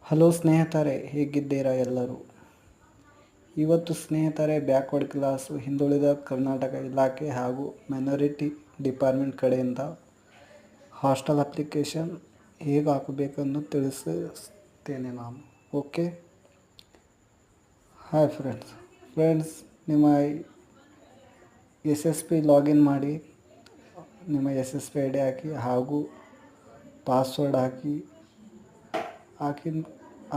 Hello ಸ್ನೇಹಿತರೆ, ಹೇಗಿದ್ದೀರಾ ಎಲ್ಲರೂ? ಇವತ್ತು ಸ್ನೇಹಿತರೆ, ಬ್ಯಾಕ್ವರ್ಡ್ ಕ್ಲಾಸು ಹಿಂದುಳಿದ ಕರ್ನಾಟಕ ಇಲಾಖೆ ಹಾಗೂ ಮೈನಾರಿಟಿ ಡಿಪಾರ್ಟ್ಮೆಂಟ್ ಕಡೆಯಿಂದ ಹಾಸ್ಟೆಲ್ ಅಪ್ಲಿಕೇಶನ್ ಹೇಗೆ ಹಾಕಬೇಕೆಂದು ತಿಳಿಸುತ್ತೇನೆ ನಾನು. ಓಕೆ, ಹಾಯ್ ಫ್ರೆಂಡ್ಸ್, ನಿಮ್ಮ SSP ಲಾಗಿನ್ ಮಾಡಿ, ನಿಮ್ಮ SSP ID ಹಾಕಿ ಹಾಗೂ ಪಾಸ್ವರ್ಡ್ ಹಾಕಿ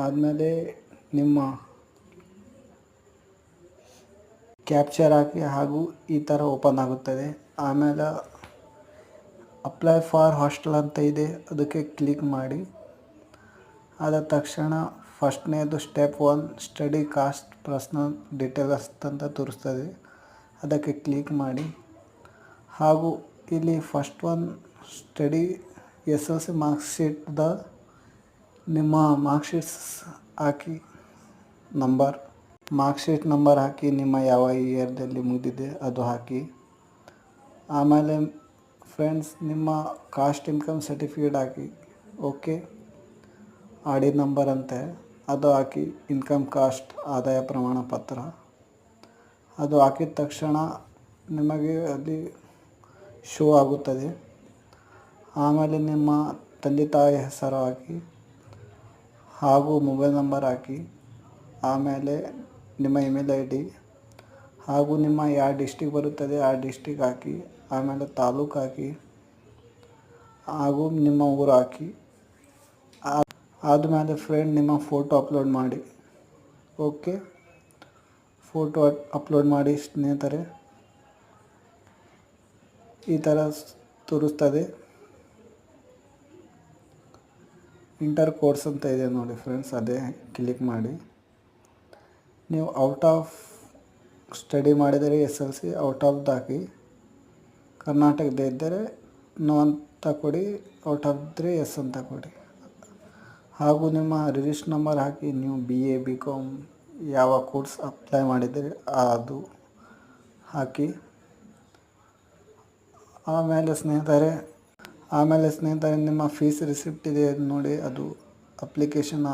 ಆದಮೇಲೆ ನಿಮ್ಮ ಕ್ಯಾಪ್ಚರ್ ಹಾಕಿ ಹಾಗೂ ಈ ಥರ ಓಪನ್ ಆಗುತ್ತದೆ. ಆಮೇಲೆ ಅಪ್ಲೈ ಫಾರ್ ಹಾಸ್ಟೆಲ್ ಅಂತ ಇದೆ, ಅದಕ್ಕೆ ಕ್ಲಿಕ್ ಮಾಡಿ. ಆದ ತಕ್ಷಣ ಫಸ್ಟ್ನೇದು step 1 study cost personal details ಅಂತ ತೋರಿಸ್ತದೆ, ಅದಕ್ಕೆ ಕ್ಲಿಕ್ ಮಾಡಿ. ಹಾಗೂ ಇಲ್ಲಿ ಫಸ್ಟ್ ಒನ್ ಸ್ಟಡಿ SLC ಮಾರ್ಕ್ಶೀಟ್ದ ನಿಮ್ಮ ಮಾರ್ಕ್ಶೀಟ್ಸ್ ಹಾಕಿ, ಮಾರ್ಕ್ಶೀಟ್ ನಂಬರ್ ಹಾಕಿ, ನಿಮ್ಮ ಯಾವ ಇಯರ್ದಲ್ಲಿ ಮುಗಿದಿದೆ ಅದು ಹಾಕಿ. ಆಮೇಲೆ ಫ್ರೆಂಡ್ಸ್, ನಿಮ್ಮ ಕಾಸ್ಟ್ ಇನ್ಕಮ್ ಸರ್ಟಿಫಿಕೇಟ್ ಹಾಕಿ. ಓಕೆ, ಆಡಿ ನಂಬರ್ ಅಂತೆ ಅದು ಹಾಕಿ. ಇನ್ಕಮ್ ಕಾಸ್ಟ್ ಆದಾಯ ಪ್ರಮಾಣ ಪತ್ರ ಅದು ಹಾಕಿದ ತಕ್ಷಣ ನಿಮಗೆ ಅಲ್ಲಿ ಶೋ ಆಗುತ್ತದೆ. ಆಮೇಲೆ ನಿಮ್ಮ ತಂದೆ ತಾಯಿ ಹೆಸರು ಹಾಕಿ ಹಾಗೂ ಮೊಬೈಲ್ ನಂಬರ್ ಹಾಕಿ. ಆಮೇಲೆ ನಿಮ್ಮ ಇಮೇಲ್ ID ಹಾಗೂ ನಿಮ್ಮ ಯಾವ ಡಿಸ್ಟಿಕ್ ಬರುತ್ತದೆ ಆ ಡಿಸ್ಟಿಕ್ ಹಾಕಿ. ಆಮೇಲೆ ತಾಲೂಕು ಹಾಕಿ ಹಾಗೂ ನಿಮ್ಮ ಊರು ಹಾಕಿ. ಆದಮೇಲೆ ಫ್ರೆಂಡ್, ನಿಮ್ಮ ಫೋಟೋ ಅಪ್ಲೋಡ್ ಮಾಡಿ. ಓಕೆ, ಫೋಟೋ ಅಪ್ಲೋಡ್ ಮಾಡಿ ಸ್ನೇಹಿತರೆ. ಈ ಥರ ತೋರಿಸ್ತದೆ. ಇಂಟರ್ ಕೋರ್ಸ್ ಅಂತ ಇದೆ ನೋಡಿ ಫ್ರೆಂಡ್ಸ್, ಅದೇ ಕ್ಲಿಕ್ ಮಾಡಿ. ನೀವು ಔಟ್ ಆಫ್ ಸ್ಟಡಿ ಮಾಡಿದರೆ SLC ಔಟ್ ಆಫ್ದು ಹಾಕಿ. ಕರ್ನಾಟಕದ ಇದ್ದರೆ ನೋ ಅಂತ ಕೊಡಿ, ಔಟ್ ಆಫ್ ಇದ್ದರೆ ಎಸ್ ಅಂತ ಕೊಡಿ. ಹಾಗೂ ನಿಮ್ಮ ರಿಜಿಸ್ಟರ್ ನಂಬರ್ ಹಾಕಿ. ನೀವು BA BCom ಯಾವ ಕೋರ್ಸ್ ಅಪ್ಲೈ ಮಾಡಿದರೆ ಅದು ಹಾಕಿ. ಆಮೇಲೆ ಸ್ನೇಹಿತರೆ ನಿಮ್ಮ ಫೀಸ್ ರಿಸಿಪ್ಟ್ ಇದೆ ನೋಡಿ, ಅದು ಅಪ್ಲಿಕೇಶನ್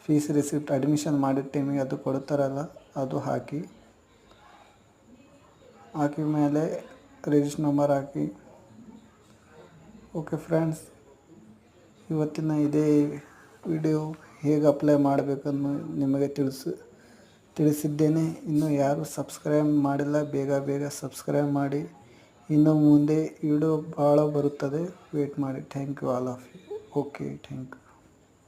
ಫೀಸ್ ರಿಸಿಪ್ಟ್ ಅಡ್ಮಿಷನ್ ಮಾಡಿದ ಟೈಮಿಗೆ ಅದು ಕೊಡ್ತಾರಲ್ಲ ಅದು ಹಾಕಿ ಮೇಲೆ ರಿಜಿಸ್ಟರ್ ನಂಬರ್ ಹಾಕಿ. ಓಕೆ ಫ್ರೆಂಡ್ಸ್, ಇವತ್ತಿನ ಇದೇ ವಿಡಿಯೋ ಹೇಗೆ ಅಪ್ಲೈ ಮಾಡಬೇಕನ್ನು ನಿಮಗೆ ತಿಳಿಸಿದ್ದೇನೆ. ಇನ್ನು ಯಾರು ಸಬ್ಸ್ಕ್ರೈಬ್ ಮಾಡಿಲ್ಲ, ಬೇಗ ಸಬ್ಸ್ಕ್ರೈಬ್ ಮಾಡಿ. ಇನ್ನು ಮುಂದೆ ವಿಡಿಯೋ ಭಾಳ ಬರುತ್ತದೆ, ವೇಟ್ ಮಾಡಿ. Thank you all of you. Okay, thank you.